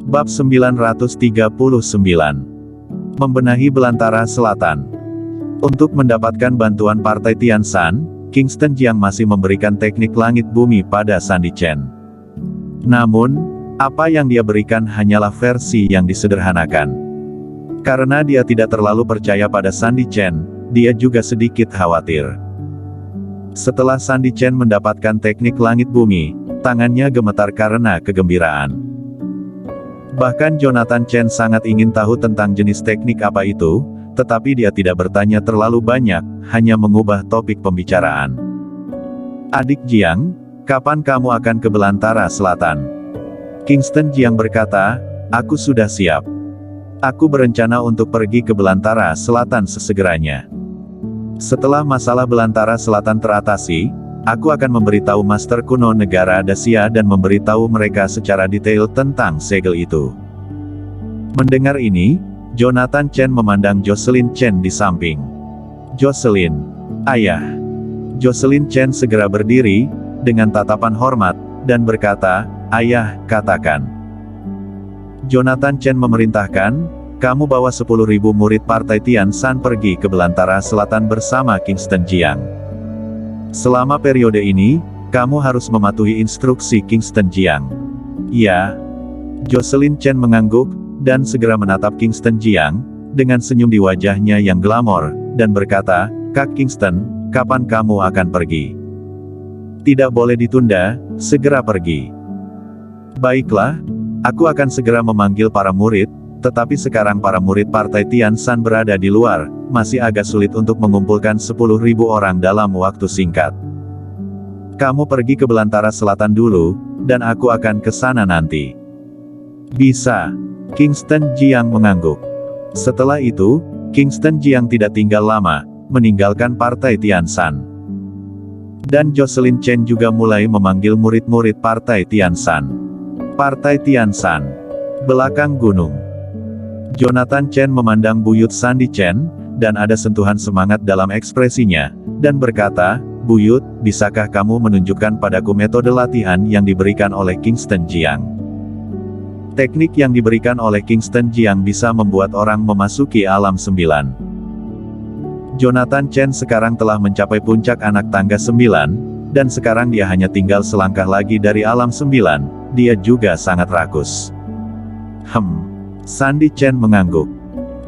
Bab 939. Membenahi Belantara Selatan. Untuk mendapatkan bantuan Partai Tianshan, Kingston Jiang masih memberikan teknik langit bumi pada Sandy Chen. Namun, apa yang dia berikan hanyalah versi yang disederhanakan. Karena dia tidak terlalu percaya pada Sandy Chen, dia juga sedikit khawatir. Setelah Sandy Chen mendapatkan teknik langit bumi, tangannya gemetar karena kegembiraan. Bahkan Jonathan Chen sangat ingin tahu tentang jenis teknik apa itu, tetapi dia tidak bertanya terlalu banyak, hanya mengubah topik pembicaraan. Adik Jiang, kapan kamu akan ke Belantara Selatan? Kingston Jiang berkata, aku sudah siap. Aku berencana untuk pergi ke Belantara Selatan sesegeranya. Setelah masalah Belantara Selatan teratasi, aku akan memberitahu Master Kuno Negara Dacia dan memberitahu mereka secara detail tentang segel itu. Mendengar ini, Jonathan Chen memandang Jocelyn Chen di samping. Jocelyn, ayah. Jocelyn Chen segera berdiri, dengan tatapan hormat, dan berkata, ayah, katakan. Jonathan Chen memerintahkan, kamu bawa 10.000 murid Partai Tianshan pergi ke Belantara Selatan bersama Kingston Jiang. Selama periode ini, kamu harus mematuhi instruksi Kingston Jiang. Ya. Jocelyn Chen mengangguk, dan segera menatap Kingston Jiang, dengan senyum di wajahnya yang glamor, dan berkata, Kak Kingston, kapan kamu akan pergi? Tidak boleh ditunda, segera pergi. Baiklah, aku akan segera memanggil para murid, tetapi sekarang para murid Partai Tianshan berada di luar, masih agak sulit untuk mengumpulkan 10.000 orang dalam waktu singkat. Kamu pergi ke Belantara Selatan dulu, dan aku akan ke sana nanti. Bisa. Kingston Jiang mengangguk. Setelah itu, Kingston Jiang tidak tinggal lama, meninggalkan Partai Tianshan. Dan Jocelyn Chen juga mulai memanggil murid-murid Partai Tianshan. Partai Tianshan. Belakang gunung. Jonathan Chen memandang buyut Sandy Chen, dan ada sentuhan semangat dalam ekspresinya, dan berkata, Buyut, bisakah kamu menunjukkan padaku metode latihan yang diberikan oleh Kingston Jiang? Teknik yang diberikan oleh Kingston Jiang bisa membuat orang memasuki alam 9. Jonathan Chen sekarang telah mencapai puncak anak tangga 9, dan sekarang dia hanya tinggal selangkah lagi dari alam 9, dia juga sangat rakus. Sandy Chen mengangguk.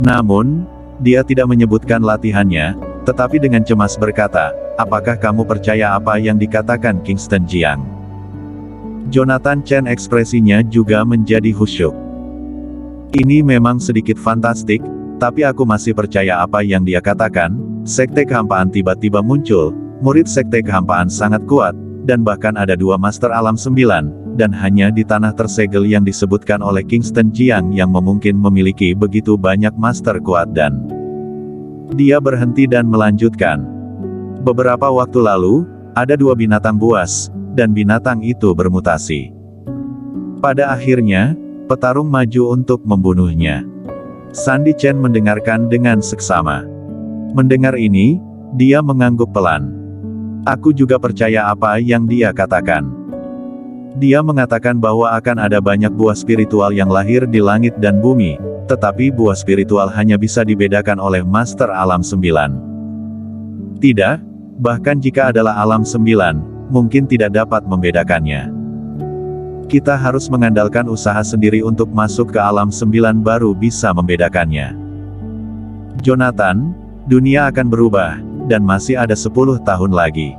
Namun, dia tidak menyebutkan latihannya, tetapi dengan cemas berkata, apakah kamu percaya apa yang dikatakan Kingston Jiang? Jonathan Chen ekspresinya juga menjadi khusyuk. Ini memang sedikit fantastik, tapi aku masih percaya apa yang dia katakan. Sekte kehampaan tiba-tiba muncul, murid sekte kehampaan sangat kuat, dan bahkan ada 2 master alam 9, dan hanya di tanah tersegel yang disebutkan oleh Kingston Jiang yang memungkin memiliki begitu banyak master kuat dan... Dia berhenti dan melanjutkan. Beberapa waktu lalu, ada 2 binatang buas, dan binatang itu bermutasi. Pada akhirnya, petarung maju untuk membunuhnya. Sandy Chen mendengarkan dengan seksama. Mendengar ini, dia mengangguk pelan. Aku juga percaya apa yang dia katakan. Dia mengatakan bahwa akan ada banyak buah spiritual yang lahir di langit dan bumi, tetapi buah spiritual hanya bisa dibedakan oleh Master Alam 9. Tidak, bahkan jika adalah Alam 9, mungkin tidak dapat membedakannya. Kita harus mengandalkan usaha sendiri untuk masuk ke Alam 9 baru bisa membedakannya. Jonathan, dunia akan berubah, dan masih ada 10 tahun lagi.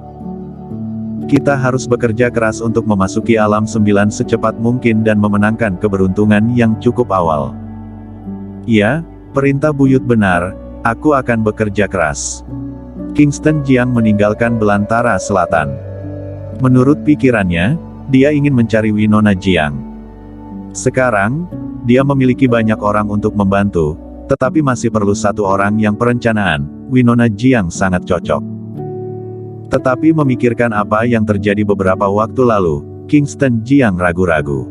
Kita harus bekerja keras untuk memasuki alam 9 secepat mungkin dan memenangkan keberuntungan yang cukup awal. Ya, perintah buyut benar, aku akan bekerja keras. Kingston Jiang meninggalkan Belantara Selatan. Menurut pikirannya, dia ingin mencari Winona Jiang. Sekarang, dia memiliki banyak orang untuk membantu, tetapi masih perlu 1 orang yang perencanaan. Winona Jiang sangat cocok. Tetapi memikirkan apa yang terjadi beberapa waktu lalu, Kingston Jiang ragu-ragu.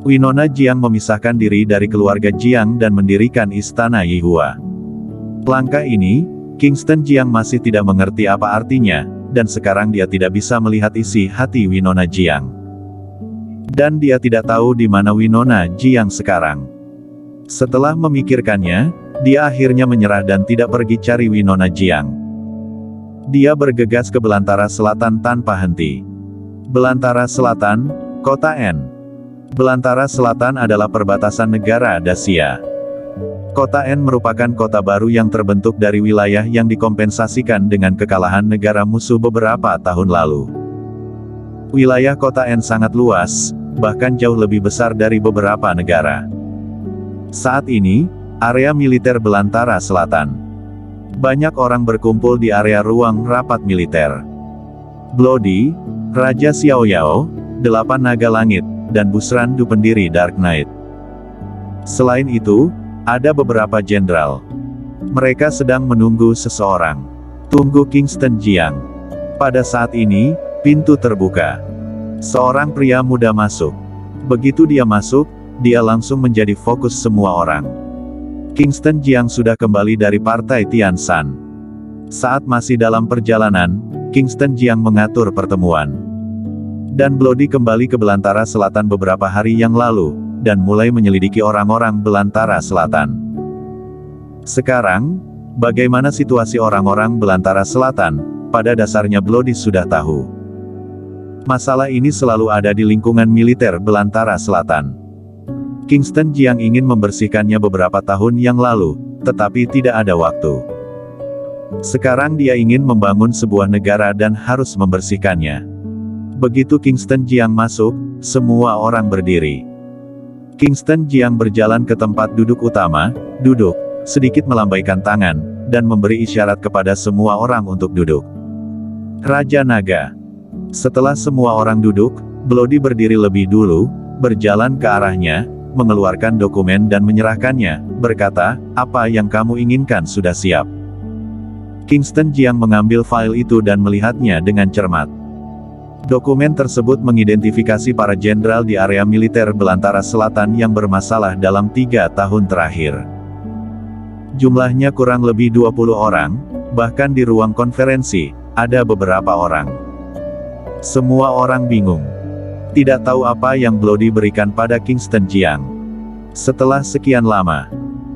Winona Jiang memisahkan diri dari keluarga Jiang dan mendirikan istana Yihua. Langkah ini, Kingston Jiang masih tidak mengerti apa artinya, dan sekarang dia tidak bisa melihat isi hati Winona Jiang. Dan dia tidak tahu di mana Winona Jiang sekarang. Setelah memikirkannya, dia akhirnya menyerah dan tidak pergi cari Winona Jiang. Dia bergegas ke Belantara Selatan tanpa henti. Belantara Selatan, Kota N. Belantara Selatan adalah perbatasan negara Dacia. Kota N merupakan kota baru yang terbentuk dari wilayah yang dikompensasikan dengan kekalahan negara musuh beberapa tahun lalu. Wilayah Kota N sangat luas, bahkan jauh lebih besar dari beberapa negara. Saat ini, area militer Belantara Selatan. Banyak orang berkumpul di area ruang rapat militer. Bloody, Raja Xiaoyao, 8 Naga Langit, dan Busrandu pendiri Dark Knight. Selain itu, ada beberapa jenderal. Mereka sedang menunggu seseorang. Tunggu Kingston Jiang. Pada saat ini, pintu terbuka. Seorang pria muda masuk. Begitu dia masuk, dia langsung menjadi fokus semua orang. Kingston Jiang sudah kembali dari partai Tian Shan. Saat masih dalam perjalanan, Kingston Jiang mengatur pertemuan. Dan Bloody kembali ke Belantara Selatan beberapa hari yang lalu, dan mulai menyelidiki orang-orang Belantara Selatan. Sekarang, bagaimana situasi orang-orang Belantara Selatan? Pada dasarnya Bloody sudah tahu. Masalah ini selalu ada di lingkungan militer Belantara Selatan. Kingston Jiang ingin membersihkannya beberapa tahun yang lalu, tetapi tidak ada waktu. Sekarang dia ingin membangun sebuah negara dan harus membersihkannya. Begitu Kingston Jiang masuk, semua orang berdiri. Kingston Jiang berjalan ke tempat duduk utama, duduk, sedikit melambaikan tangan, dan memberi isyarat kepada semua orang untuk duduk. Raja Naga. Setelah semua orang duduk, Bloody berdiri lebih dulu, berjalan ke arahnya, mengeluarkan dokumen dan menyerahkannya, berkata, "Apa yang kamu inginkan sudah siap." Kingston Jiang mengambil file itu dan melihatnya dengan cermat. Dokumen tersebut mengidentifikasi para jenderal di area militer Belantara Selatan yang bermasalah dalam 3 tahun terakhir. Jumlahnya kurang lebih 20 orang, bahkan di ruang konferensi, ada beberapa orang. Semua orang bingung. Tidak tahu apa yang Bloody berikan pada Kingston Jiang. Setelah sekian lama,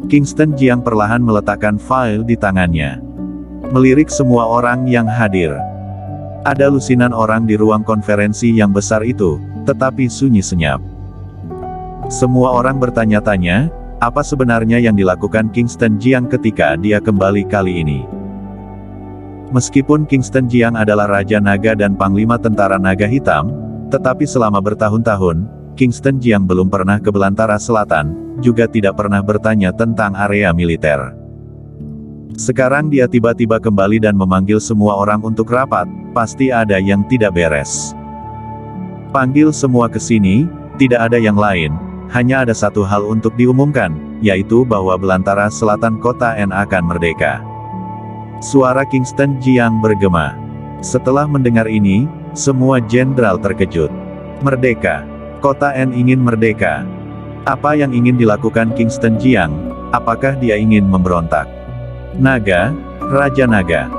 Kingston Jiang perlahan meletakkan file di tangannya. Melirik semua orang yang hadir. Ada lusinan orang di ruang konferensi yang besar itu, tetapi sunyi senyap. Semua orang bertanya-tanya, apa sebenarnya yang dilakukan Kingston Jiang ketika dia kembali kali ini. Meskipun Kingston Jiang adalah Raja Naga dan Panglima Tentara Naga Hitam, tetapi selama bertahun-tahun, Kingston Jiang belum pernah ke Belantara Selatan, juga tidak pernah bertanya tentang area militer. Sekarang dia tiba-tiba kembali dan memanggil semua orang untuk rapat, pasti ada yang tidak beres. Panggil semua ke sini, tidak ada yang lain, hanya ada satu hal untuk diumumkan, yaitu bahwa Belantara Selatan Kota N akan merdeka. Suara Kingston Jiang bergema. Setelah mendengar ini, semua jenderal terkejut. Merdeka. Kota N ingin merdeka. Apa yang ingin dilakukan Kingston Jiang? Apakah dia ingin memberontak? Naga, Raja Naga.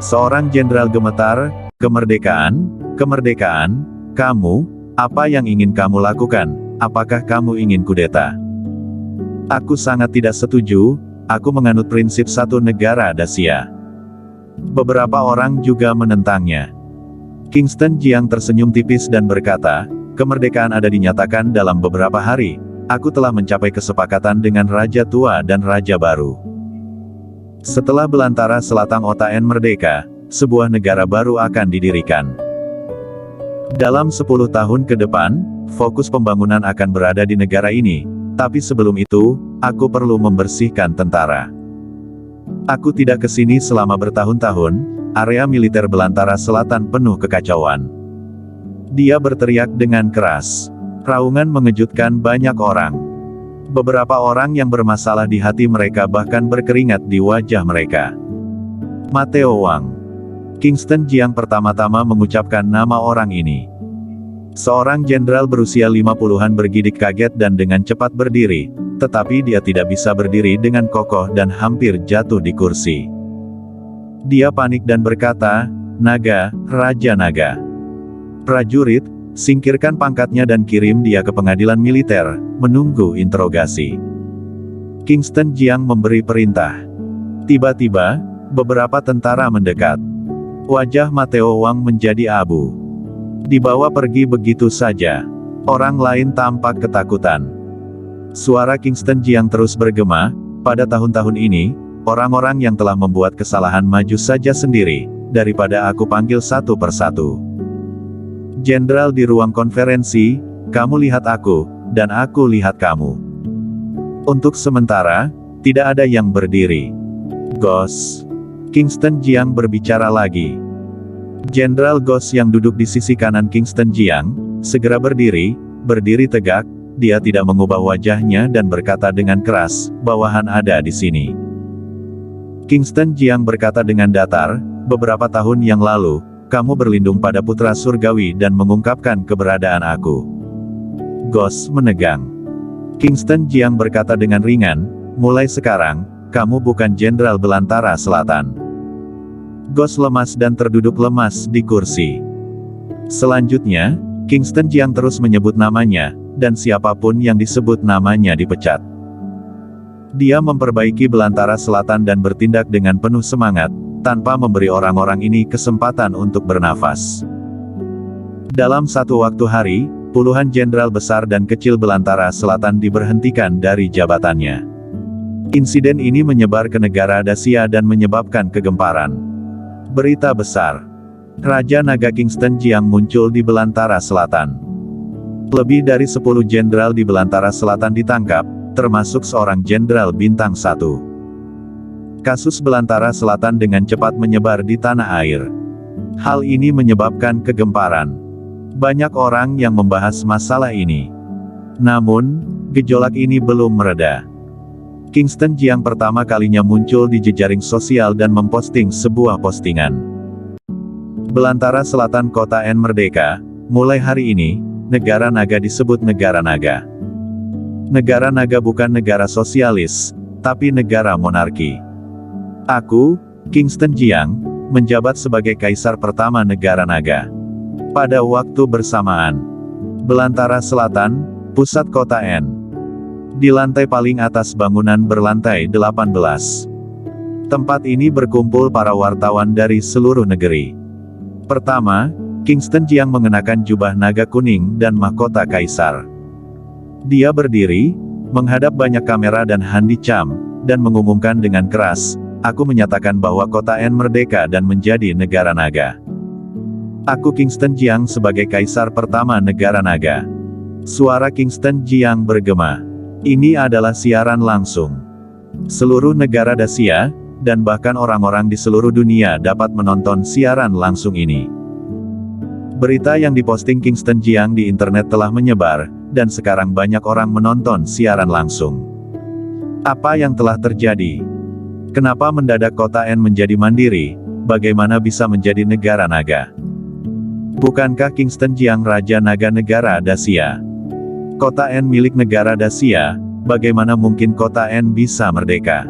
Seorang jenderal gemetar, kemerdekaan, kemerdekaan, kamu, apa yang ingin kamu lakukan? Apakah kamu ingin kudeta? Aku sangat tidak setuju, aku menganut prinsip satu negara Dacia. Beberapa orang juga menentangnya. Kingston Jiang tersenyum tipis dan berkata, kemerdekaan ada dinyatakan dalam beberapa hari, aku telah mencapai kesepakatan dengan Raja Tua dan Raja Baru. Setelah Belantara Selatan Kota N merdeka, sebuah negara baru akan didirikan. Dalam 10 tahun ke depan, fokus pembangunan akan berada di negara ini, tapi sebelum itu, aku perlu membersihkan tentara. Aku tidak ke sini selama bertahun-tahun, area militer Belantara Selatan penuh kekacauan. Dia berteriak dengan keras. Raungan mengejutkan banyak orang. Beberapa orang yang bermasalah di hati mereka bahkan berkeringat di wajah mereka. Mateo Wang. Kingston Jiang pertama-tama mengucapkan nama orang ini. Seorang jenderal berusia 50-an bergidik kaget dan dengan cepat berdiri, tetapi dia tidak bisa berdiri dengan kokoh dan hampir jatuh di kursi. Dia panik dan berkata, Naga, Raja Naga. Prajurit, Singkirkan pangkatnya dan kirim dia ke pengadilan militer, menunggu interogasi. Kingston Jiang memberi perintah. Tiba-tiba, beberapa tentara mendekat. Wajah Mateo Wang menjadi abu. Dibawa pergi begitu saja. Orang lain tampak ketakutan. Suara Kingston Jiang terus bergema, pada tahun-tahun ini, orang-orang yang telah membuat kesalahan maju saja sendiri, daripada aku panggil satu persatu. Jenderal di ruang konferensi, kamu lihat aku, dan aku lihat kamu. Untuk sementara, tidak ada yang berdiri. Ghost. Kingston Jiang berbicara lagi. Jenderal Ghost yang duduk di sisi kanan Kingston Jiang, segera berdiri tegak, dia tidak mengubah wajahnya dan berkata dengan keras, bawahan ada di sini. Kingston Jiang berkata dengan datar, beberapa tahun yang lalu, kamu berlindung pada putra surgawi dan mengungkapkan keberadaan aku. Ghost menegang. Kingston Jiang berkata dengan ringan, mulai sekarang, kamu bukan Jenderal Belantara Selatan. Ghost lemas dan terduduk lemas di kursi. Selanjutnya, Kingston Jiang terus menyebut namanya, dan siapapun yang disebut namanya dipecat. Dia memperbaiki Belantara Selatan dan bertindak dengan penuh semangat, tanpa memberi orang-orang ini kesempatan untuk bernafas. Dalam satu waktu hari, puluhan jenderal besar dan kecil Belantara Selatan diberhentikan dari jabatannya. Insiden ini menyebar ke negara Dacia dan menyebabkan kegemparan. Berita besar. Raja Naga Kingston Jiang muncul di Belantara Selatan. Lebih dari 10 jenderal di Belantara Selatan ditangkap, termasuk seorang jenderal bintang 1. Kasus Belantara Selatan dengan cepat menyebar di tanah air. Hal ini menyebabkan kegemparan. Banyak orang yang membahas masalah ini. Namun, gejolak ini belum mereda. Kingston Jiang pertama kalinya muncul di jejaring sosial dan memposting sebuah postingan. Belantara Selatan Kota N merdeka, mulai hari ini, negara naga disebut negara naga. Negara naga bukan negara sosialis, tapi negara monarki. Aku, Kingston Jiang, menjabat sebagai kaisar pertama negara naga. Pada waktu bersamaan, Belantara Selatan, pusat kota N. Di lantai paling atas bangunan berlantai 18. Tempat ini berkumpul para wartawan dari seluruh negeri. Pertama, Kingston Jiang mengenakan jubah naga kuning dan mahkota kaisar. Dia berdiri, menghadap banyak kamera dan handicam, dan mengumumkan dengan keras, aku menyatakan bahwa kota N merdeka dan menjadi negara naga. Aku Kingston Jiang sebagai kaisar pertama negara naga. Suara Kingston Jiang bergema. Ini adalah siaran langsung. Seluruh negara Dacia, dan bahkan orang-orang di seluruh dunia dapat menonton siaran langsung ini. Berita yang diposting Kingston Jiang di internet telah menyebar, dan sekarang banyak orang menonton siaran langsung. Apa yang telah terjadi? Kenapa mendadak kota N menjadi mandiri? Bagaimana bisa menjadi negara naga? Bukankah Kingston Jiang Raja Naga Negara Dacia? Kota N milik negara Dacia, bagaimana mungkin kota N bisa merdeka?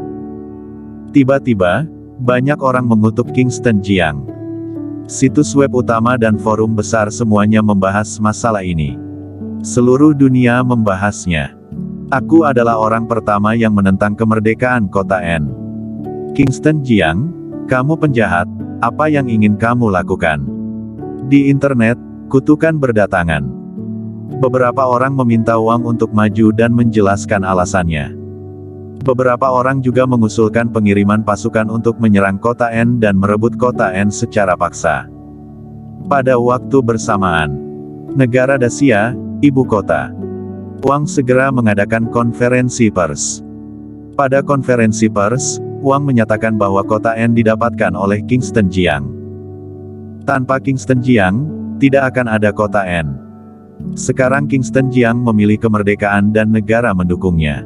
Tiba-tiba, banyak orang mengutuk Kingston Jiang. Situs web utama dan forum besar semuanya membahas masalah ini. Seluruh dunia membahasnya. Aku adalah orang pertama yang menentang kemerdekaan kota N. Kingston Jiang, kamu penjahat, apa yang ingin kamu lakukan? Di internet, kutukan berdatangan. Beberapa orang meminta uang untuk maju dan menjelaskan alasannya. Beberapa orang juga mengusulkan pengiriman pasukan untuk menyerang kota N dan merebut kota N secara paksa. Pada waktu bersamaan, negara Dacia, ibu kota, Wang segera mengadakan konferensi pers. Pada konferensi pers, Wang menyatakan bahwa kota N didapatkan oleh Kingston Jiang. Tanpa Kingston Jiang, tidak akan ada kota N. Sekarang Kingston Jiang memilih kemerdekaan dan negara mendukungnya.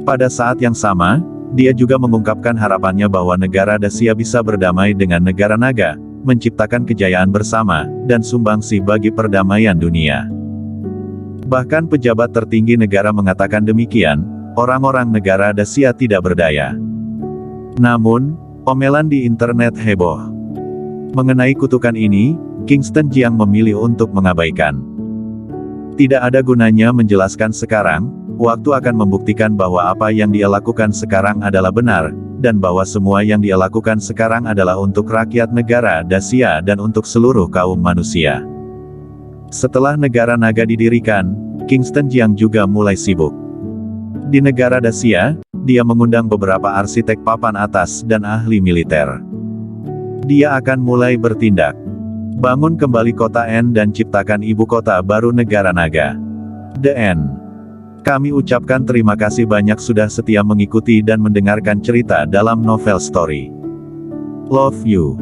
Pada saat yang sama, dia juga mengungkapkan harapannya bahwa negara Dacia bisa berdamai dengan negara naga, menciptakan kejayaan bersama, dan sumbangsi bagi perdamaian dunia. Bahkan pejabat tertinggi negara mengatakan demikian, orang-orang negara Dacia tidak berdaya. Namun, omelan di internet heboh. Mengenai kutukan ini, Kingston Jiang memilih untuk mengabaikan. Tidak ada gunanya menjelaskan sekarang, waktu akan membuktikan bahwa apa yang dia lakukan sekarang adalah benar, dan bahwa semua yang dia lakukan sekarang adalah untuk rakyat negara Dacia dan untuk seluruh kaum manusia. Setelah negara naga didirikan, Kingston Jiang juga mulai sibuk. Di negara Dacia, dia mengundang beberapa arsitek papan atas dan ahli militer. Dia akan mulai bertindak. Bangun kembali kota N dan ciptakan ibu kota baru negara naga. The N. Kami ucapkan terima kasih banyak sudah setia mengikuti dan mendengarkan cerita dalam novel story. Love you.